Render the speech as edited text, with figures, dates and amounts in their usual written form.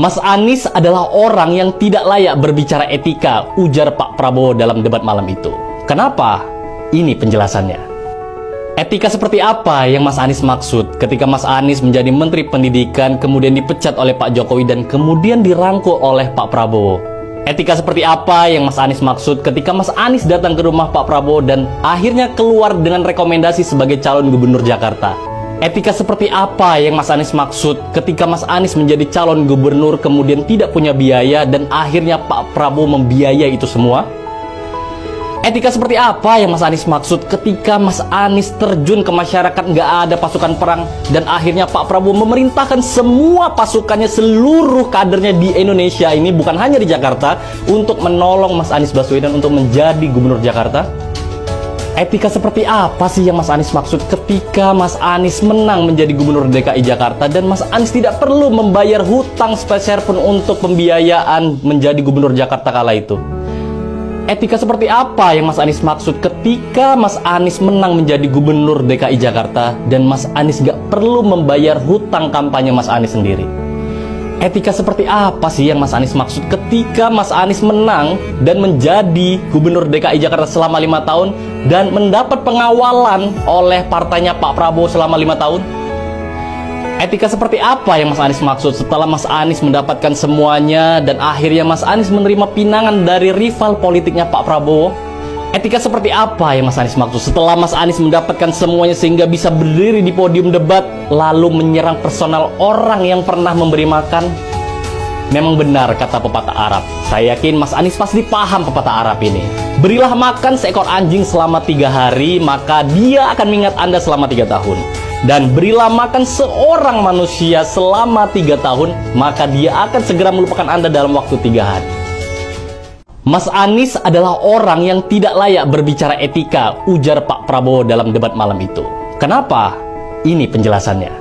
Mas Anies adalah orang yang tidak layak berbicara etika, ujar Pak Prabowo dalam debat malam itu. Kenapa? Ini penjelasannya. Etika seperti apa yang Mas Anies maksud ketika Mas Anies menjadi Menteri Pendidikan, kemudian dipecat oleh Pak Jokowi dan kemudian dirangkul oleh Pak Prabowo? Etika seperti apa yang Mas Anies maksud ketika Mas Anies datang ke rumah Pak Prabowo dan akhirnya keluar dengan rekomendasi sebagai calon gubernur Jakarta? Etika seperti apa yang Mas Anies maksud ketika Mas Anies menjadi calon gubernur kemudian tidak punya biaya dan akhirnya Pak Prabowo membiayai itu semua? Etika seperti apa yang Mas Anies maksud ketika Mas Anies terjun ke masyarakat, nggak ada pasukan perang dan akhirnya Pak Prabowo memerintahkan semua pasukannya, seluruh kadernya di Indonesia ini, bukan hanya di Jakarta, untuk menolong Mas Anies Baswedan untuk menjadi gubernur Jakarta? Etika seperti apa sih yang Mas Anies maksud ketika Mas Anies menang menjadi gubernur DKI Jakarta dan Mas Anies tidak perlu membayar hutang sepeser pun untuk pembiayaan menjadi gubernur Jakarta kala itu? Etika seperti apa yang Mas Anies maksud ketika Mas Anies menang menjadi gubernur DKI Jakarta dan Mas Anies nggak perlu membayar hutang kampanye Mas Anies sendiri? Etika seperti apa sih yang Mas Anies maksud ketika Mas Anies menang dan menjadi gubernur DKI Jakarta selama 5 tahun dan mendapat pengawalan oleh partainya Pak Prabowo selama 5 tahun? Etika seperti apa yang Mas Anies maksud setelah Mas Anies mendapatkan semuanya dan akhirnya Mas Anies menerima pinangan dari rival politiknya Pak Prabowo? Etika seperti apa yang Mas Anies maksud setelah Mas Anies mendapatkan semuanya sehingga bisa berdiri di podium debat lalu menyerang personal orang yang pernah memberi makan? Memang benar kata pepatah Arab. Saya yakin Mas Anies pasti paham pepatah Arab ini. Berilah makan seekor anjing selama 3 hari, maka dia akan mengingat Anda selama 3 tahun. Dan berilah makan seorang manusia selama 3 tahun, maka dia akan segera melupakan Anda dalam waktu 3 hari. Mas Anies adalah orang yang tidak layak berbicara etika, ujar Pak Prabowo dalam debat malam itu. Kenapa? Ini penjelasannya.